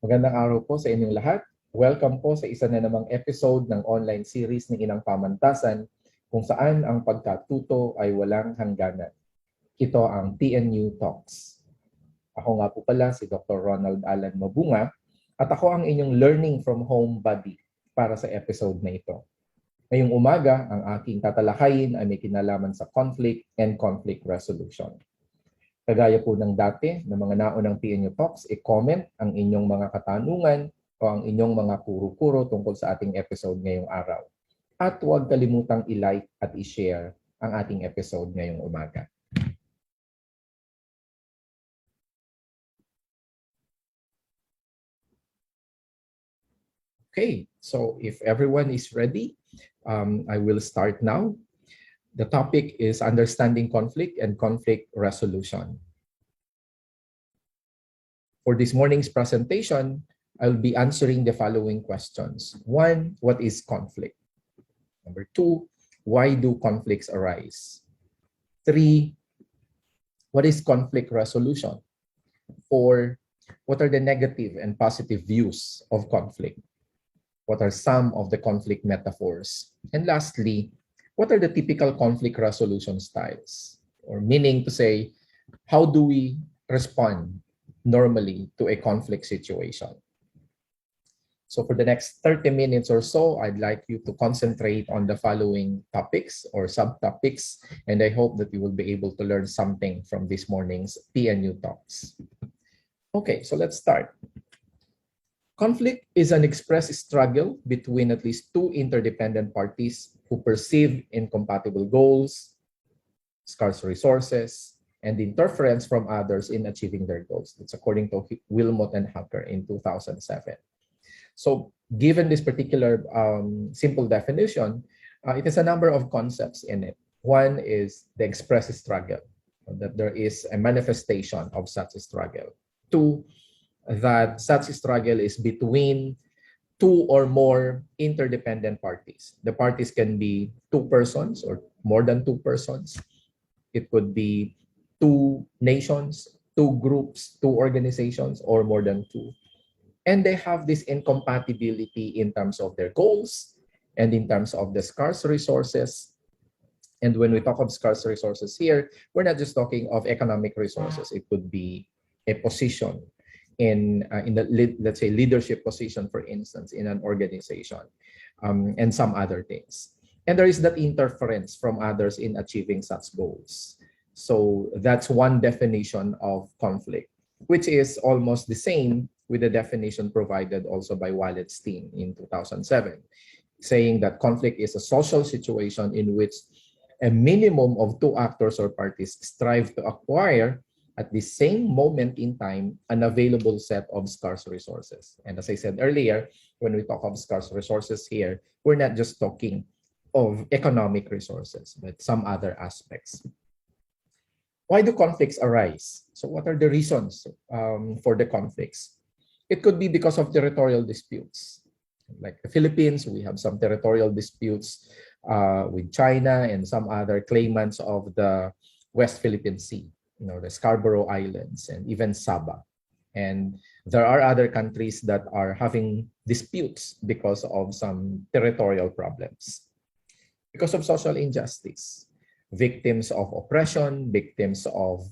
Magandang araw po sa inyong lahat. Welcome po sa isa na namang episode ng online series ng Inang Pamantasan kung saan ang pagkatuto ay walang hangganan. Ito ang TNU Talks. Ako nga po pala si Dr. Ronald Allan Mabunga at ako ang inyong learning from home buddy para sa episode na ito. Ngayong umaga, ang aking tatalakayin ay may kinalaman sa conflict and conflict resolution. Kagaya po ng dati ng mga naunang TNU Talks, i-comment ang inyong mga katanungan o ang inyong mga kuro-kuro tungkol sa ating episode ngayong araw. At huwag kalimutang i-like at i-share ang ating episode ngayong umaga. Okay, so if everyone is ready, I will start now. The topic is understanding conflict and conflict resolution. For this morning's presentation, I'll be answering the following questions. 1, what is conflict? Number 2, why do conflicts arise? 3, what is conflict resolution? 4, what are the negative and positive views of conflict? What are some of the conflict metaphors? And lastly, what are the typical conflict resolution styles? Or meaning to say, how do we respond normally to a conflict situation? So for the next 30 minutes or so, I'd like you to concentrate on the following topics or subtopics, and I hope that you will be able to learn something from this morning's TNU Talks. Okay, so let's start. Conflict is an expressed struggle between at least two interdependent parties who perceive incompatible goals, scarce resources, and interference from others in achieving their goals. That's according to Wilmot and Hocker in 2007. So given this particular simple definition, it has a number of concepts in it. One is the express struggle, that there is a manifestation of such a struggle. 2, that such struggle is between two or more interdependent parties. The parties can be 2 persons or more than 2 persons. It could be 2 nations, 2 groups, 2 organizations, or more than 2. And they have this incompatibility in terms of their goals and in terms of the scarce resources. And when we talk of scarce resources here, we're not just talking of economic resources. It could be a position in the, let's say, leadership position, for instance, in an organization, and some other things. And there is that interference from others in achieving such goals. So that's one definition of conflict, which is almost the same with the definition provided also by Wallensteen in 2007, saying that conflict is a social situation in which a minimum of 2 actors or parties strive to acquire at the same moment in time, an available set of scarce resources. And as I said earlier, when we talk of scarce resources here, we're not just talking of economic resources, but some other aspects. Why do conflicts arise? So what are the reasons for the conflicts? It could be because of territorial disputes. Like the Philippines, we have some territorial disputes with China and some other claimants of the West Philippine Sea. The Scarborough Islands and even Sabah. And there are other countries that are having disputes because of some territorial problems. Because of social injustice, victims of oppression, victims of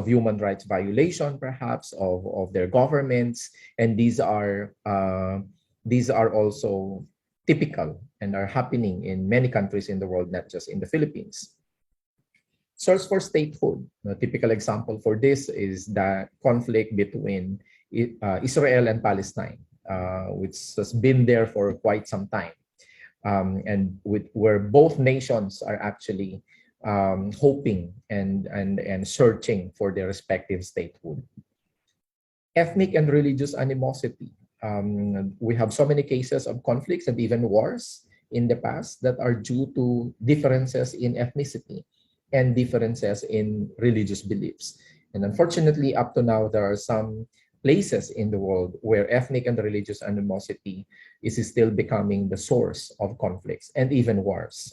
human rights violation, perhaps, of their governments. And these are also typical and are happening in many countries in the world, not just in the Philippines. Search for statehood. A typical example for this is the conflict between Israel and Palestine, which has been there for quite some time, and where both nations are actually hoping and searching for their respective statehood. Ethnic and religious animosity. We have so many cases of conflicts and even wars in the past that are due to differences in ethnicity and differences in religious beliefs. And unfortunately, up to now, there are some places in the world where ethnic and religious animosity is still becoming the source of conflicts and even wars.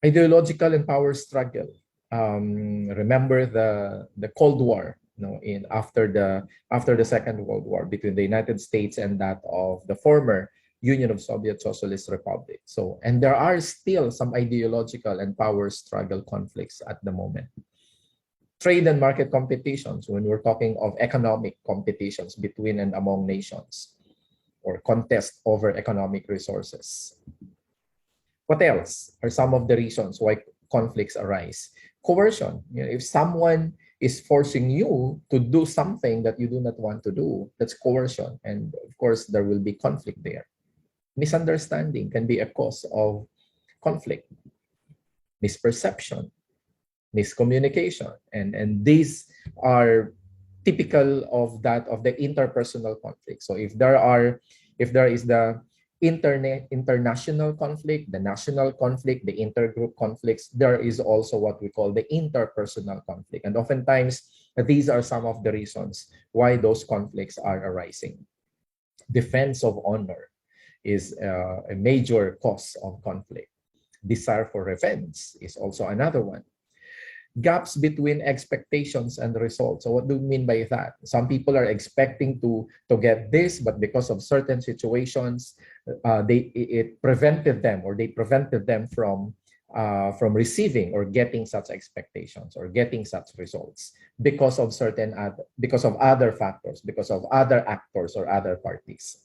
Ideological and power struggle. Remember the Cold War in after the Second World War between the United States and that of the former Union of Soviet Socialist Republic. So, and there are still some ideological and power struggle conflicts at the moment. Trade and market competitions, when we're talking of economic competitions between and among nations, or contest over economic resources. What else are some of the reasons why conflicts arise? Coercion. If someone is forcing you to do something that you do not want to do, that's coercion. And of course, there will be conflict there. Misunderstanding can be a cause of conflict. Misperception, miscommunication, and these are typical of that of the interpersonal conflict. So if there is the international conflict, the national conflict, the intergroup conflicts, there is also what we call the interpersonal conflict. And oftentimes, these are some of the reasons why those conflicts are arising. Defense of honor is a major cause of conflict. Desire for revenge is also another one. Gaps between expectations and results. So what do we mean by that? Some people are expecting to get this, but because of certain situations, they prevented them from receiving or getting such expectations or getting such results because of other factors, because of other actors or other parties.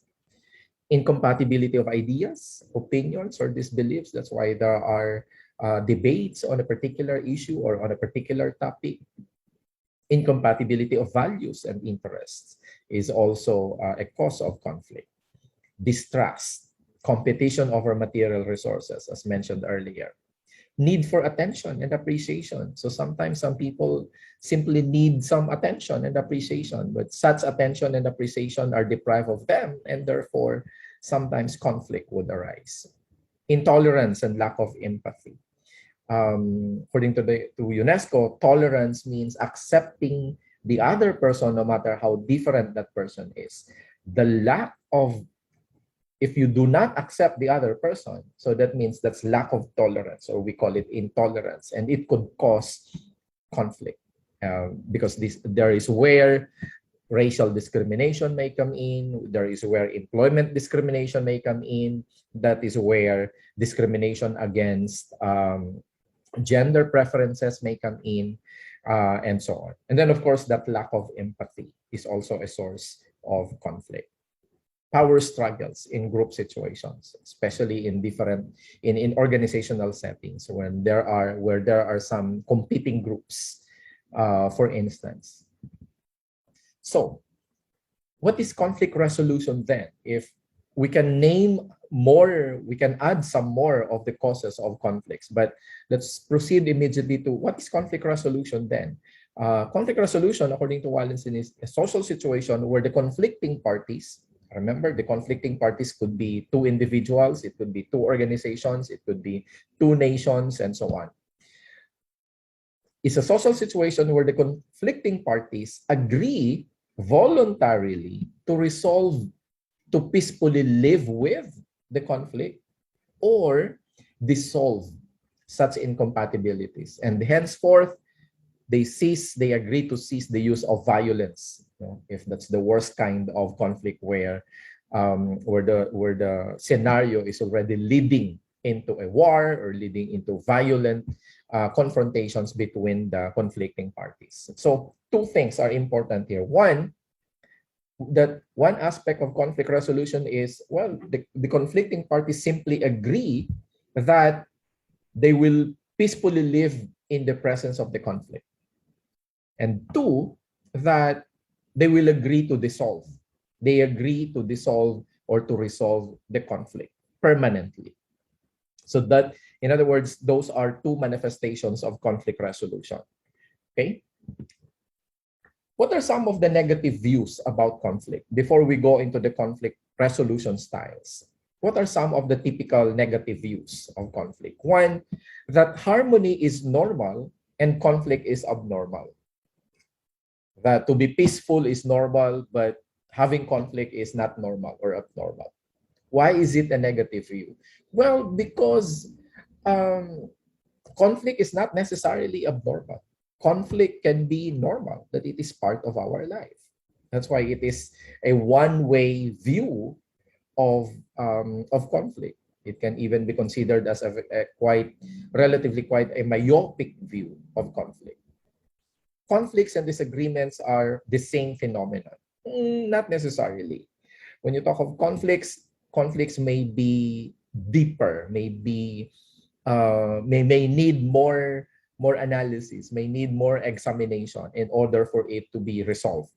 Incompatibility of ideas, opinions, or disbeliefs. That's why there are debates on a particular issue or on a particular topic. Incompatibility of values and interests is also a cause of conflict. Distrust, competition over material resources, as mentioned earlier. Need for attention and appreciation. So sometimes some people simply need some attention and appreciation, but such attention and appreciation are deprived of them, and therefore sometimes conflict would arise. Intolerance and lack of empathy. According to UNESCO, tolerance means accepting the other person no matter how different that person is. If you do not accept the other person, so that means that's lack of tolerance, or we call it intolerance, and it could cause conflict because there is where racial discrimination may come in, there is where employment discrimination may come in, that is where discrimination against gender preferences may come in, and so on. And then, of course, that lack of empathy is also a source of conflict. Power struggles in group situations, especially in organizational settings when there are some competing groups, for instance. So, what is conflict resolution then? If we can name more, we can add some more of the causes of conflicts, but let's proceed immediately to what is conflict resolution then? Conflict resolution, according to Wallensteen, is a social situation where the conflicting parties, remember, the conflicting parties could be two individuals, it could be two organizations, it could be two nations, and so on. It's a social situation where the conflicting parties agree voluntarily to peacefully live with the conflict or dissolve such incompatibilities. And henceforth, they agree to cease the use of violence, if that's the worst kind of conflict where the scenario is already leading into a war or leading into violent confrontations between the conflicting parties. So two things are important here. One aspect of conflict resolution is, well, the conflicting parties simply agree that they will peacefully live in the presence of the conflict. And two, that they will agree to dissolve. They agree to dissolve or to resolve the conflict permanently. So that, in other words, those are two manifestations of conflict resolution. Okay? What are some of the negative views about conflict? Before we go into the conflict resolution styles, what are some of the typical negative views of conflict? One, that harmony is normal and conflict is abnormal. That to be peaceful is normal, but having conflict is not normal or abnormal. Why is it a negative view? Well, because conflict is not necessarily abnormal. conflict can be normal, that it is part of our life. That's why it is a one-way view of conflict. It can even be considered as a relatively quite a myopic view of conflict. Conflicts and disagreements are the same phenomenon. Not necessarily. When you talk of conflicts, conflicts may be deeper, may need more analysis, may need more examination in order for it to be resolved,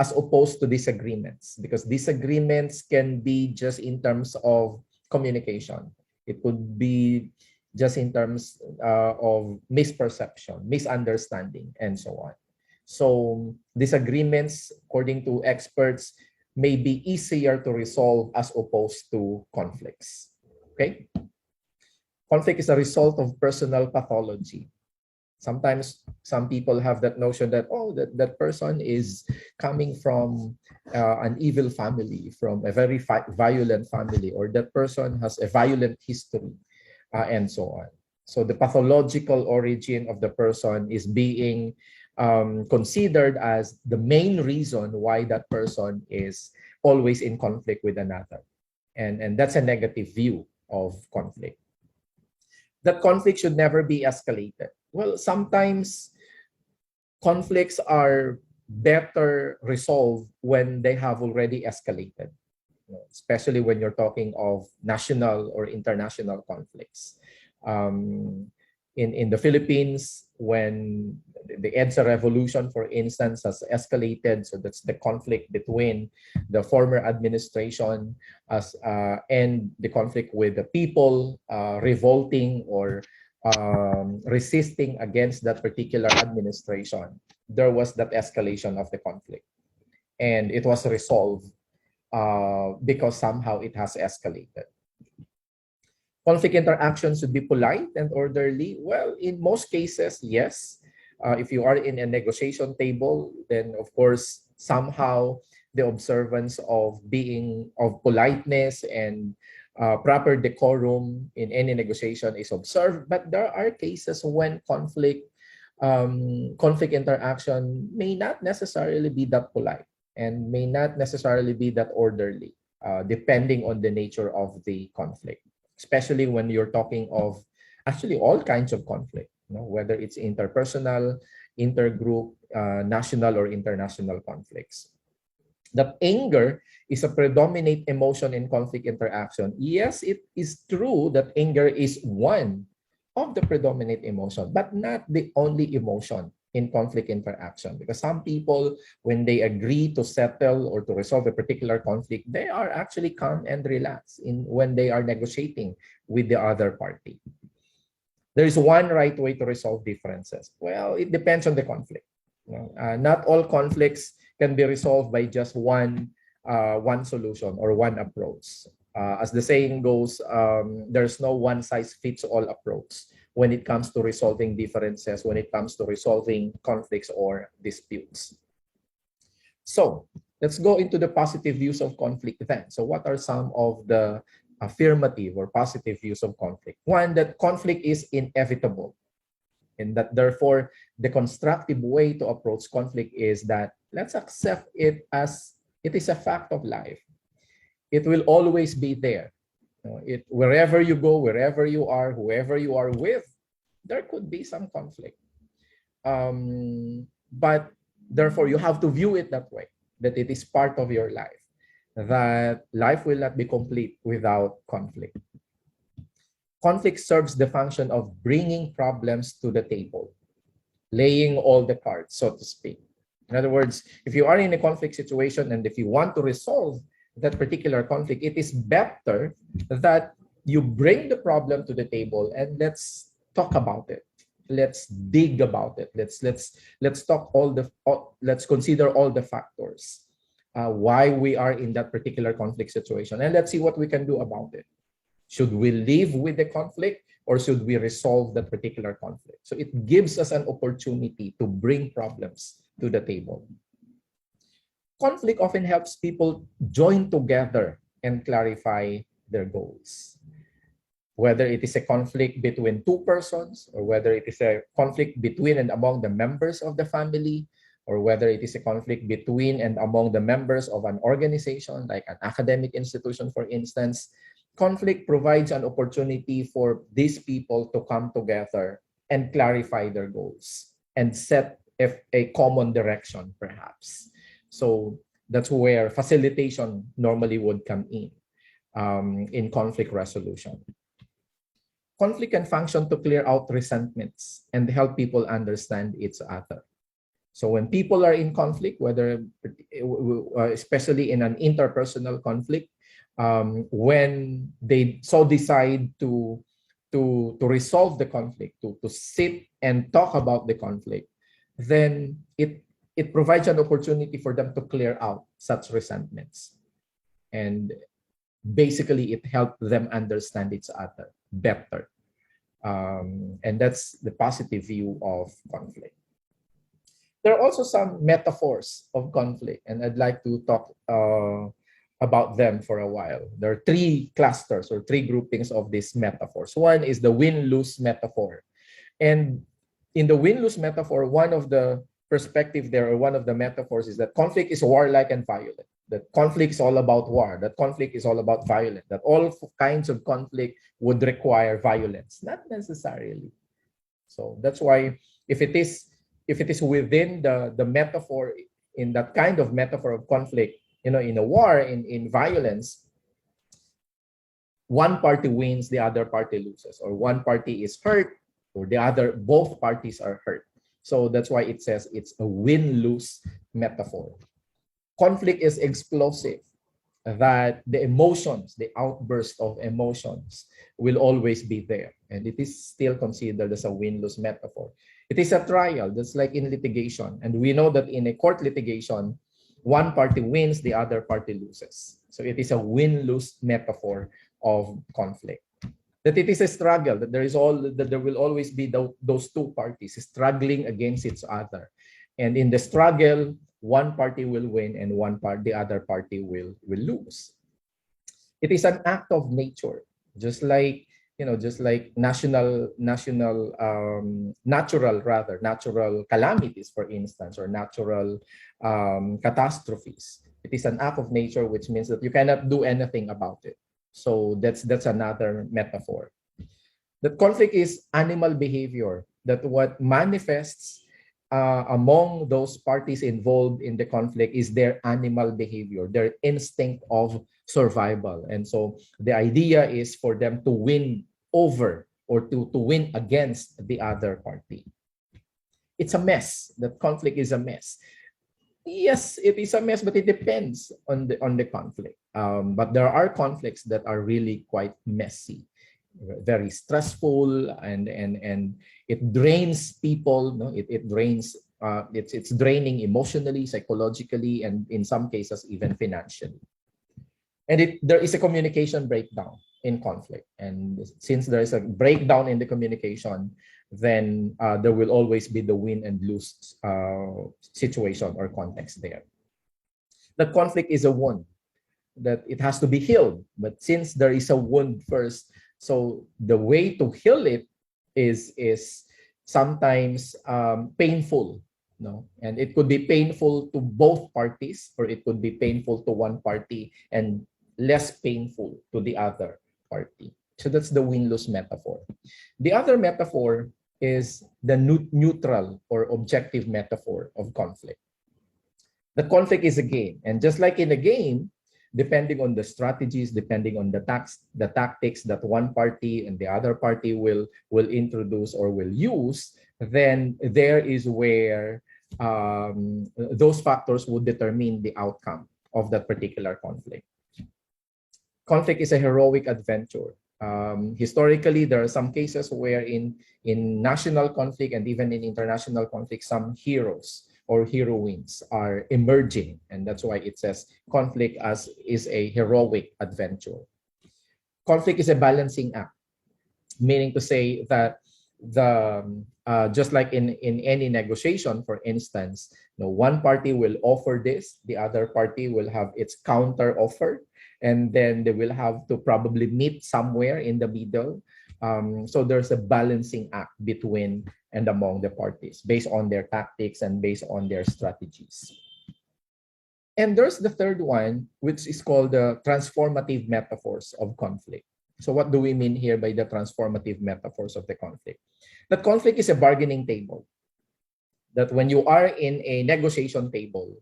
as opposed to disagreements, because disagreements can be just in terms of communication. It could be just in terms of misperception, misunderstanding, and so on. So disagreements, according to experts, may be easier to resolve as opposed to conflicts. Okay? Conflict is a result of personal pathology. Sometimes some people have that notion that, oh, that person is coming from an evil family, from a very violent family, or that person has a violent history, and so on. So the pathological origin of the person is being considered as the main reason why that person is always in conflict with another. And that's a negative view of conflict. That conflict should never be escalated. Well, sometimes conflicts are better resolved when they have already escalated, especially when you're talking of national or international conflicts. In the Philippines, when the EDSA revolution, for instance, has escalated, so that's the conflict between the former administration and the conflict with the people revolting or resisting against that particular administration. There was that escalation of the conflict, and it was resolved because somehow it has escalated. Conflict interactions should be polite and orderly. Well, in most cases, yes. If you are in a negotiation table, then of course, somehow the observance of politeness and proper decorum in any negotiation is observed. But there are cases when conflict interaction may not necessarily be that polite and may not necessarily be that orderly, depending on the nature of the conflict. Especially when you're talking of actually all kinds of conflict, whether it's interpersonal, intergroup, national or international conflicts. That anger is a predominant emotion in conflict interaction. Yes, it is true that anger is one of the predominant emotion, but not the only emotion in conflict interaction, because some people, when they agree to settle or to resolve a particular conflict, they are actually calm and relaxed when they are negotiating with the other party. There is one right way to resolve differences. Well, it depends on the conflict. Not all conflicts can be resolved by just one solution or one approach. As the saying goes, there's no one size fits all approach when it comes to resolving differences, when it comes to resolving conflicts or disputes. So let's go into the positive views of conflict then. So what are some of the affirmative or positive views of conflict? One, that conflict is inevitable, and that therefore the constructive way to approach conflict is that let's accept it as it is a fact of life. It will always be there. Wherever you go, wherever you are, whoever you are with, there could be some conflict. But therefore, you have to view it that way, that it is part of your life, that life will not be complete without conflict. Conflict serves the function of bringing problems to the table, laying all the cards, so to speak. In other words, if you are in a conflict situation and if you want to resolve that particular conflict, it is better that you bring the problem to the table and let's talk about it. Let's dig about it. Let's consider all the factors why we are in that particular conflict situation, and let's see what we can do about it. Should we live with the conflict or should we resolve that particular conflict? So it gives us an opportunity to bring problems to the table. Conflict often helps people join together and clarify their goals. whether it is a conflict between two persons, or whether it is a conflict between and among the members of the family, or whether it is a conflict between and among the members of an organization, like an academic institution, for instance. Conflict provides an opportunity for these people to come together and clarify their goals and set a common direction, perhaps. So that's where facilitation normally would come in conflict resolution. Conflict can function to clear out resentments and help people understand each other. So when people are in conflict, whether especially in an interpersonal conflict, when they so decide to resolve the conflict, to sit and talk about the conflict, then it provides an opportunity for them to clear out such resentments. And basically, it helps them understand each other better. And that's the positive view of conflict. There are also some metaphors of conflict, and I'd like to talk about them for a while. There are three clusters or three groupings of these metaphors. One is the win-lose metaphor. And in the win-lose metaphor, one of the perspective there, or one of the metaphors, is that conflict is warlike and violent. That conflict is all about war. That conflict is all about violence. That all kinds of conflict would require violence. Not necessarily. So that's why if it is within the metaphor, in that kind of metaphor of conflict, in a war, in violence, one party wins, the other party loses, or one party is hurt, or both parties are hurt. So that's why it says it's a win-lose metaphor. Conflict is explosive, that the emotions, the outburst of emotions will always be there. And it is still considered as a win-lose metaphor. It is a trial, just like in litigation. And we know that in a court litigation, one party wins, the other party loses. So it is a win-lose metaphor of conflict. That it is a struggle, that there will always be those two parties struggling against each other. And in the struggle, one party will win and the other party will lose. It is an act of nature, just like natural calamities, for instance, or natural catastrophes. It is an act of nature, which means that you cannot do anything about it. So that's another metaphor. That conflict is animal behavior, that what manifests among those parties involved in the conflict is their animal behavior, their instinct of survival. And so the idea is for them to win over, or to win against the other party. It's a mess. That conflict is a mess. Yes, it is a mess, but it depends on the conflict. But there are conflicts that are really quite messy, very stressful, and it drains people. No, it drains. It's draining emotionally, psychologically, and in some cases even financially. And there is a communication breakdown in conflict. And since there is a breakdown in the communication, then there will always be the win and lose situation or context there. The conflict is a wound that it has to be healed. But since there is a wound first, so the way to heal it is sometimes painful. No, and it could be painful to both parties, or it could be painful to one party and less painful to the other party. So that's the win-lose metaphor. The other metaphor is the neutral or objective metaphor of conflict. The conflict is a game, and just like in a game, depending on the strategies, depending on the tactics that one party and the other party will introduce or will use, then there is where those factors would determine the outcome of that particular conflict. Conflict is a heroic adventure. Historically, there are some cases where in national conflict and even in international conflict, some heroes or heroines are emerging, and that's why it says conflict is a heroic adventure. Conflict is a balancing act, meaning to say that just like in any negotiation, for instance, one party will offer this, the other party will have its counter offer, and then they will have to probably meet somewhere in the middle. So there's a balancing act between and among the parties based on their tactics and based on their strategies. And there's the third one, which is called the transformative metaphors of conflict. So what do we mean here by the transformative metaphors of the conflict? That conflict is a bargaining table. That when you are in a negotiation table,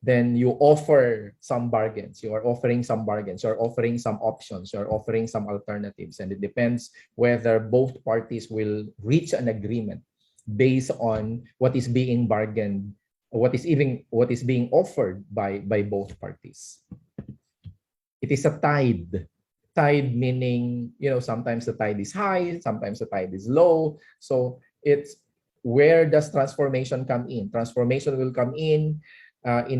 then you offer some bargains. You are offering some bargains. You are offering some options. You are offering some alternatives. And it depends whether both parties will reach an agreement based on what is being bargained, what is being offered by both parties. It is a tide. Tide meaning, sometimes the tide is high, sometimes the tide is low. So it's where does transformation come in? Transformation will come in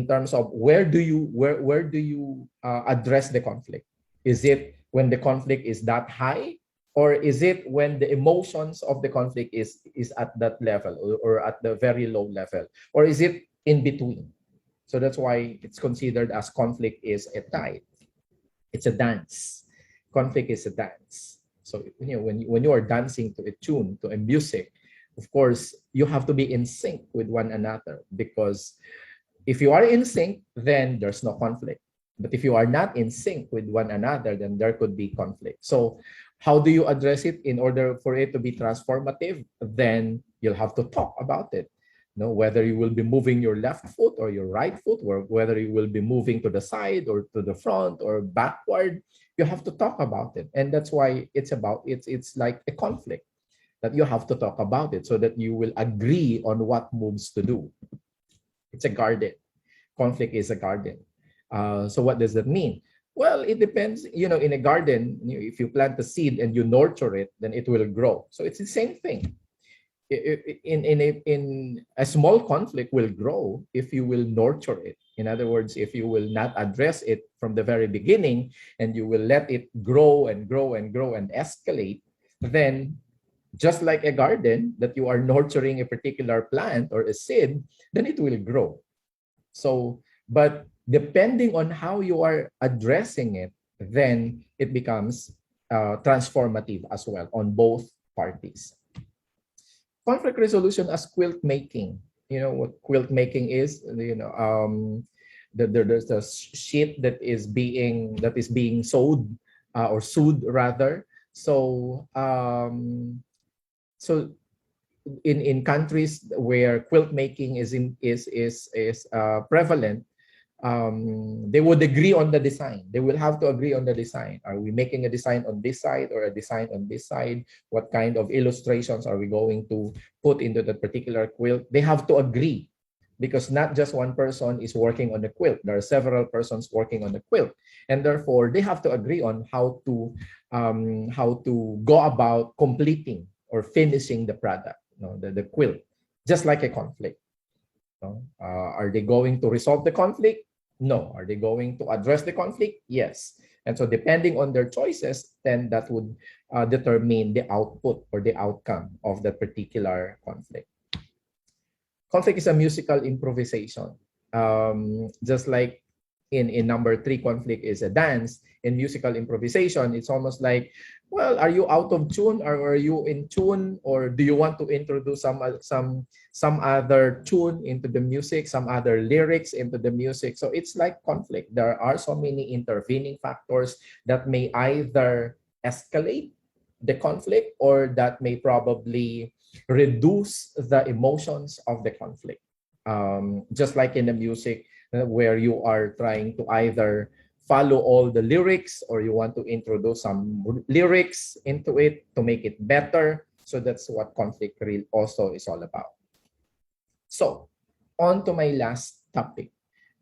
terms of where do you address the conflict? Is it when the conflict is that high, or is it when the emotions of the conflict is at that level or at the very low level, or is it in between? So that's why it's considered as conflict is a tide. It's a dance. Conflict is a dance. So when you are dancing to a tune, to a music, of course you have to be in sync with one another, because if you are in sync, then there's no conflict. But if you are not in sync with one another, then there could be conflict. So how do you address it in order for it to be transformative? Then you'll have to talk about it. Whether you will be moving your left foot or your right foot, or whether you will be moving to the side or to the front or backward, you have to talk about it. And that's why it's like a conflict, that you have to talk about it so that you will agree on what moves to do. It's a garden. Conflict is a garden. So what does that mean? Well, it depends. In a garden, if you plant a seed and you nurture it, then it will grow. So it's the same thing. In a small conflict will grow if you will nurture it. In other words, if you will not address it from the very beginning and you will let it grow and grow and grow and escalate, then just like a garden that you are nurturing a particular plant or a seed, then it will grow. So, but depending on how you are addressing it, then it becomes transformative as well on both parties. Conflict resolution as quilt making. You know what quilt making is? There's a sheet that is being sewed or sewed rather. So in countries where quilt making is prevalent, they would agree on the design. They will have to agree on the design. Are we making a design on this side or a design on this side? What kind of illustrations are we going to put into the particular quilt? They have to agree, because not just one person is working on the quilt. There are several persons working on the quilt, and therefore they have to agree on how to go about completing or finishing the product, the quilt, just like a conflict. Are they going to resolve the conflict? No. Are they going to address the conflict? Yes. And so depending on their choices, then that would determine the output or the outcome of that particular conflict. Conflict is a musical improvisation. Just like in number 3, conflict is a dance. In musical improvisation, it's almost like, well, are you out of tune, or are you in tune, or do you want to introduce some other tune into the music, some other lyrics into the music? So it's like conflict. There are so many intervening factors that may either escalate the conflict or that may probably reduce the emotions of the conflict. Just like in the music, where you are trying to either follow all the lyrics or you want to introduce some lyrics into it to make it better. So that's what conflict also is all about. So on to my last topic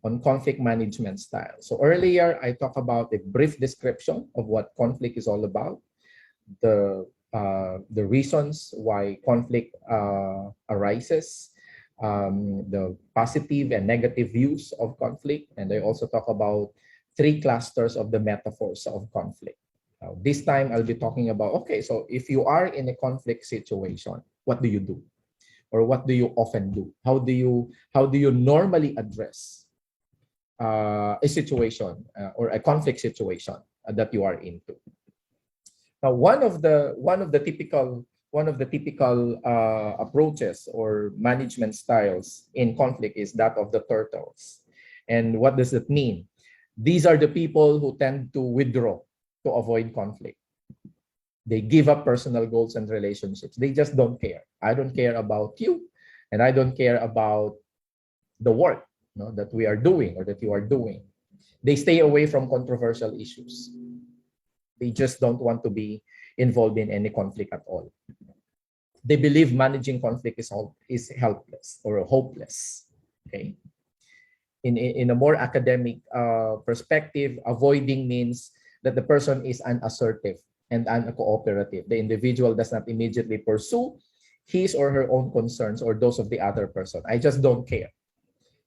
on conflict management style. So earlier I talked about a brief description of what conflict is all about, the reasons why conflict arises, the positive and negative views of conflict, and I also talk about 3 clusters of the metaphors of conflict. This time I'll be talking about, okay, so if you are in a conflict situation, what do you do? or what do you often do? How do you normally address a situation or a conflict situation that you are into? Now, one of the typical approaches or management styles in conflict is that of the turtles. And what does it mean? These are the people who tend to withdraw to avoid conflict. They give up personal goals and relationships. They just don't care. I don't care about you, and I don't care about the work, that we are doing or that you are doing. They stay away from controversial issues. They just don't want to be involved in any conflict at all. They believe managing conflict is helpless or hopeless. Okay. In a more academic perspective, avoiding means that the person is unassertive and uncooperative. The individual does not immediately pursue his or her own concerns or those of the other person. I just don't care.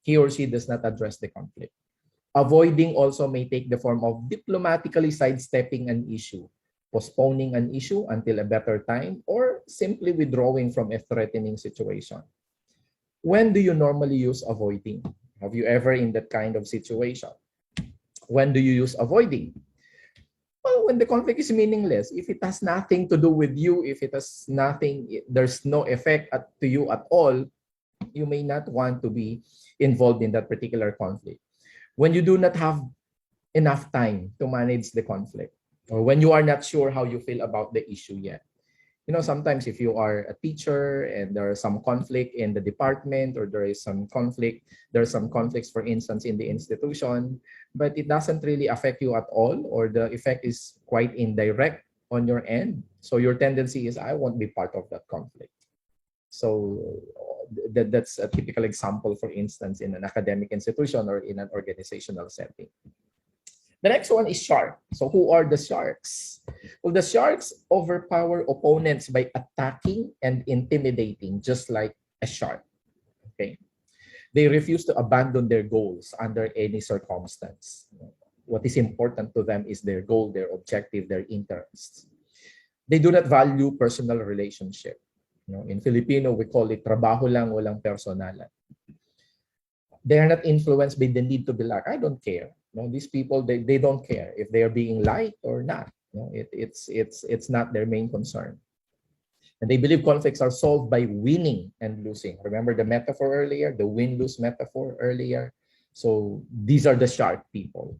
He or she does not address the conflict. Avoiding also may take the form of diplomatically sidestepping an issue, postponing an issue until a better time, or simply withdrawing from a threatening situation. When do you normally use avoiding? Have you ever in that kind of situation? When do you use avoiding? Well, when the conflict is meaningless, if it has nothing to do with you, if it has nothing, there's no effect to you at all, you may not want to be involved in that particular conflict. When you do not have enough time to manage the conflict, or when you are not sure how you feel about the issue yet. Sometimes if you are a teacher and there is some conflict in the department, or there are some conflicts, for instance, in the institution, but it doesn't really affect you at all, or the effect is quite indirect on your end. So your tendency is, I won't be part of that conflict. So that's a typical example, for instance, in an academic institution or in an organizational setting. The next one is shark. So who are the sharks? Well, the sharks overpower opponents by attacking and intimidating, just like a shark. Okay. They refuse to abandon their goals under any circumstance. What is important to them is their goal, their objective, their interests. They do not value personal relationship. In Filipino, we call it trabaho lang, walang personalan. They are not influenced by the need to be liked. I don't care. These people, they don't care if they are being liked or not. It's not their main concern. And they believe conflicts are solved by winning and losing. Remember the metaphor earlier, the win-lose metaphor earlier? So these are the shark people.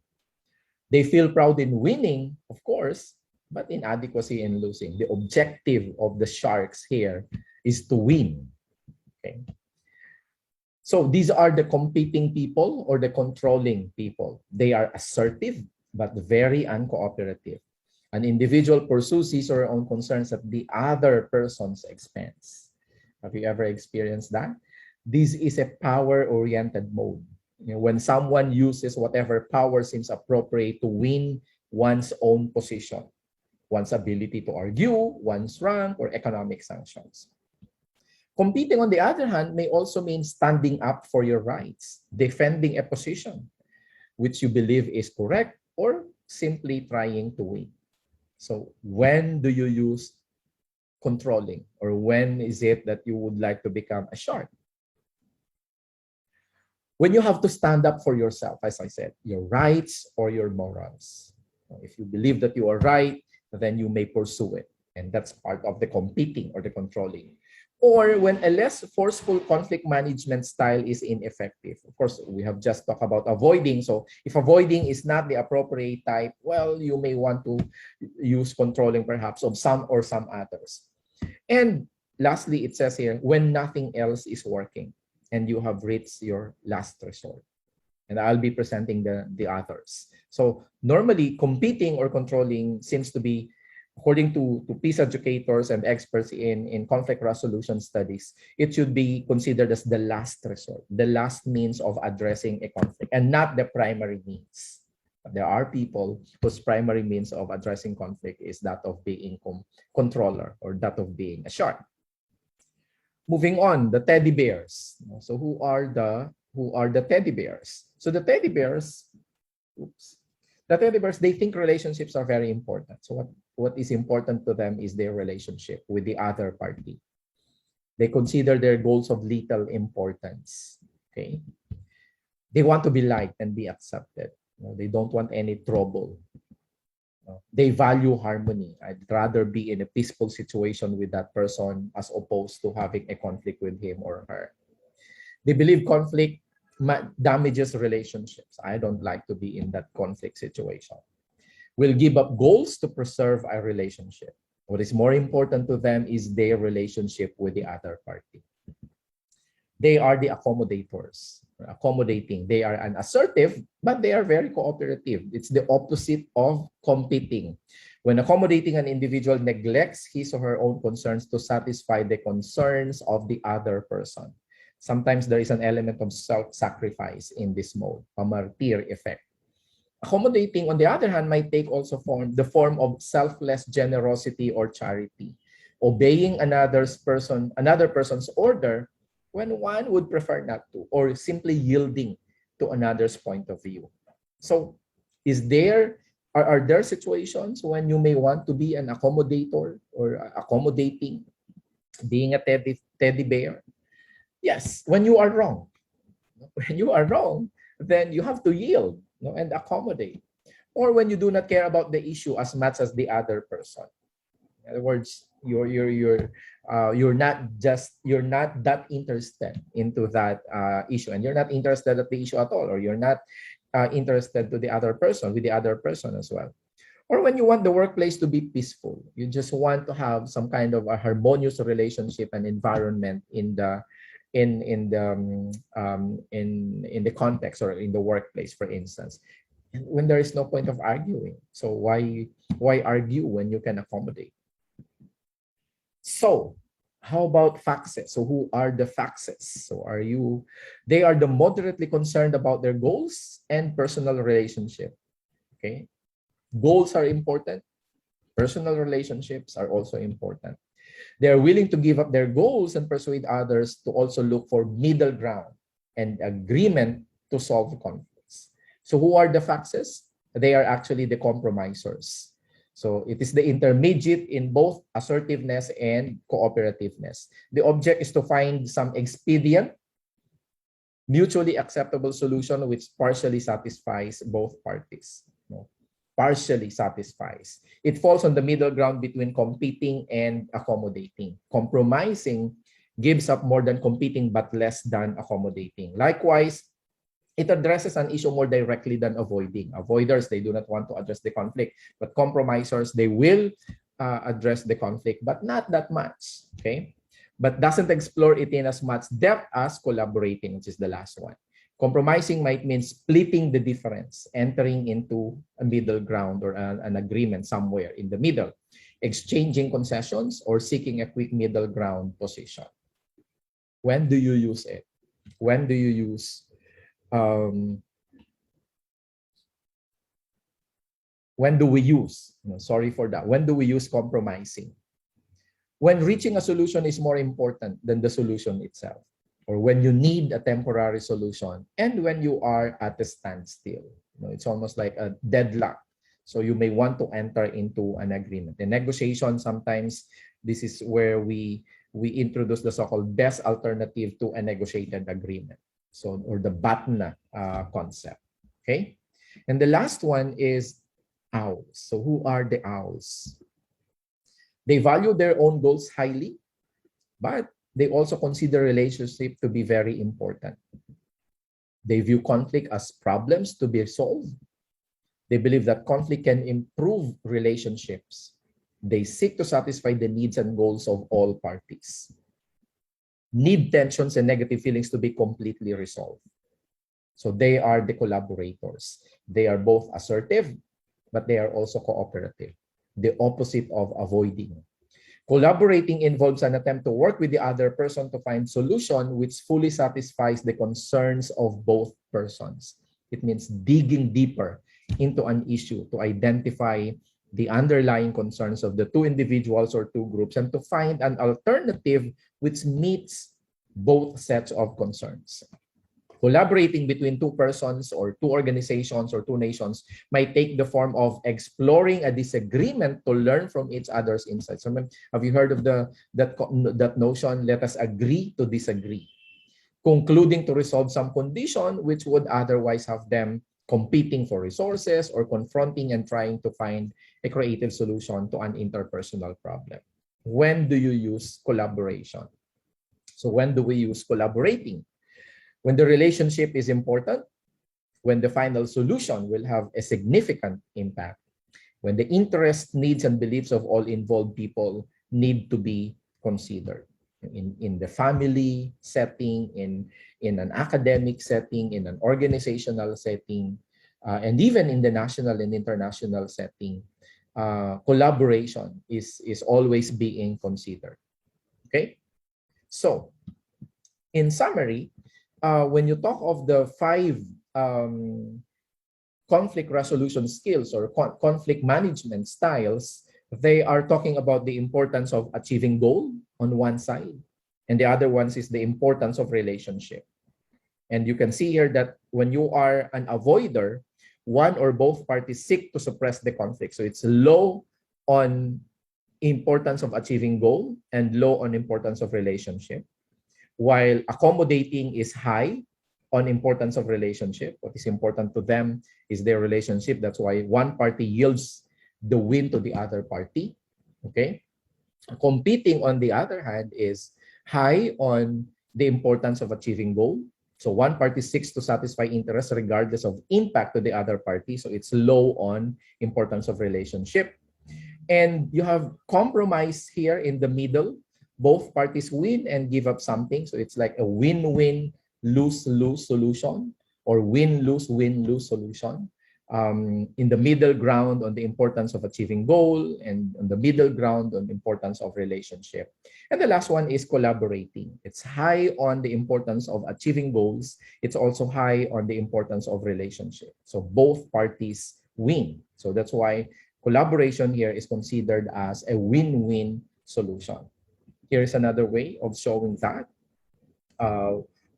They feel proud in winning, of course, but inadequacy in losing. The objective of the sharks here is to win. Okay. So these are the competing people or the controlling people. They are assertive, but very uncooperative. An individual pursues his or her own concerns at the other person's expense. Have you ever experienced that? This is a power-oriented mode. When someone uses whatever power seems appropriate to win one's own position, one's ability to argue, one's rank, or economic sanctions. Competing, on the other hand, may also mean standing up for your rights, defending a position which you believe is correct, or simply trying to win. So when do you use controlling, or when is it that you would like to become a shark? When you have to stand up for yourself, as I said, your rights or your morals. If you believe that you are right, then you may pursue it. And that's part of the competing or the controlling. Or when a less forceful conflict management style is ineffective. Of course, we have just talked about avoiding. So if avoiding is not the appropriate type, well, you may want to use controlling perhaps of some or some others. And lastly, it says here, when nothing else is working and you have reached your last resort. And I'll be presenting the others. So normally competing or controlling seems to be, according to peace educators and experts in conflict resolution studies, it should be considered as the last resort, the last means of addressing a conflict, and not the primary means. There are people whose primary means of addressing conflict is that of being controller, or that of being a shark. Moving on, the teddy bears. So who are the teddy bears? So the teddy bears, they think relationships are very important. So what is important to them is their relationship with the other party. They consider their goals of little importance. Okay. They want to be liked and be accepted. They don't want any trouble. They value harmony. I'd rather be in a peaceful situation with that person as opposed to having a conflict with him or her. They believe conflict damages relationships. I don't like to be in that conflict situation. Will give up goals to preserve a relationship. What is more important to them is their relationship with the other party. They are the accommodators, accommodating. They are assertive, but they are very cooperative. It's the opposite of competing. When accommodating, an individual neglects his or her own concerns to satisfy the concerns of the other person. Sometimes there is an element of self-sacrifice in this mode, a martyr effect. Accommodating, on the other hand, might take also the form of selfless generosity or charity, obeying another person's order when one would prefer not to, or simply yielding to another's point of view. So, are there situations when you may want to be an accommodator or accommodating, being a teddy bear? Yes, when you are wrong. When you are wrong, then you have to yield, and accommodate. Or when you do not care about the issue as much as the other person. In other words, you're not that interested into that issue, and you're not interested at the issue at all, or you're not interested to the other person, with the other person as well. Or when you want the workplace to be peaceful, you just want to have some kind of a harmonious relationship and environment in the context or in the workplace, for instance, when there is no point of arguing. So why argue when you can accommodate? So how about faxes? So who are the faxes? So they are the moderately concerned about their goals and personal relationship. Okay. Goals are important. Personal relationships are also important. They are willing to give up their goals and persuade others to also look for middle ground and agreement to solve conflicts. So who are the faxes? They are actually the compromisers. So it is the intermediate in both assertiveness and cooperativeness. The object is to find some expedient, mutually acceptable solution which partially satisfies both parties. Partially satisfies. It falls on the middle ground between competing and accommodating. Compromising gives up more than competing but less than accommodating. Likewise, it addresses an issue more directly than avoiding. Avoiders, they do not want to address the conflict, but compromisers, they will address the conflict, but not that much, okay? But doesn't explore it in as much depth as collaborating, which is the last one. Compromising might mean splitting the difference, entering into a middle ground or an agreement somewhere in the middle, exchanging concessions or seeking a quick middle ground position. When do you use it? When do you use when do we use, sorry for that, when do we use compromising? When reaching a solution is more important than the solution itself, or when you need a temporary solution, and when you are at a standstill. It's almost like a deadlock. So you may want to enter into an agreement. In negotiation, sometimes this is where we introduce the so-called best alternative to a negotiated agreement. So, or the BATNA concept, okay? And the last one is owls. So who are the owls? They value their own goals highly, but they also consider relationship to be very important. They view conflict as problems to be solved. They believe that conflict can improve relationships. They seek to satisfy the needs and goals of all parties. Need tensions and negative feelings to be completely resolved. So they are the collaborators. They are both assertive, but they are also cooperative, the opposite of avoiding. Collaborating involves an attempt to work with the other person to find solution which fully satisfies the concerns of both persons. It means digging deeper into an issue to identify the underlying concerns of the two individuals or two groups and to find an alternative which meets both sets of concerns. Collaborating between two persons or two organizations or two nations might take the form of exploring a disagreement to learn from each other's insights. So, have you heard of that notion? Let us agree to disagree. Concluding to resolve some condition which would otherwise have them competing for resources or confronting and trying to find a creative solution to an interpersonal problem. When do you use collaboration? So when do we use collaborating? When the relationship is important, when the final solution will have a significant impact, when the interests, needs, and beliefs of all involved people need to be considered. In the family setting, in an academic setting, in an organizational setting, and even in the national and international setting, collaboration is always being considered. Okay? So, in summary, when you talk of the 5 conflict resolution skills or conflict management styles, they are talking about the importance of achieving goal on one side, and the other one is the importance of relationship. And you can see here that when you are an avoider, one or both parties seek to suppress the conflict. So it's low on importance of achieving goal and low on importance of relationship. While accommodating is high on importance of relationship. What is important to them is their relationship. That's why one party yields the win to the other party. Okay. Competing, on the other hand, is high on the importance of achieving goal. So one party seeks to satisfy interests regardless of impact to the other party. So it's low on importance of relationship. And you have compromise here in the middle. Both parties win and give up something. So it's like a win-win, lose-lose solution, or win-lose solution. In the middle ground on the importance of achieving goal, and on the middle ground on the importance of relationship. And the last one is collaborating. It's high on the importance of achieving goals. It's also high on the importance of relationship. So both parties win. So that's why collaboration here is considered as a win-win solution. Here is another way of showing that.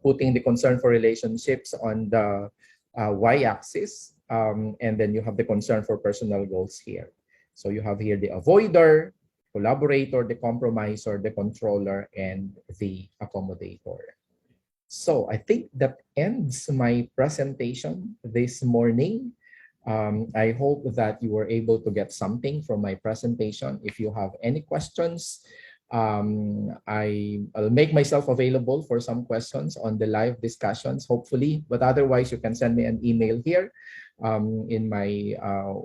Putting the concern for relationships on the y-axis, and then you have the concern for personal goals here. So you have here the avoider, collaborator, the compromiser, the controller, and the accommodator. So I think that ends my presentation this morning. I hope that you were able to get something from my presentation. If you have any questions, I'll make myself available for some questions on the live discussions, hopefully. But otherwise, you can send me an email here in my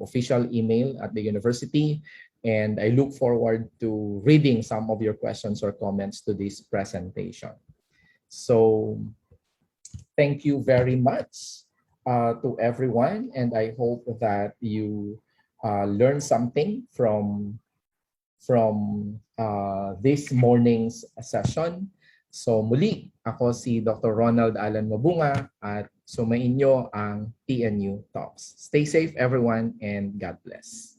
official email at the university. And I look forward to reading some of your questions or comments to this presentation. So thank you very much to everyone. And I hope that you learned something from this morning's session. So muli, ako si Dr. Ronald Allan Mabunga at sumainyo ang TNU Talks. Stay safe everyone and God bless.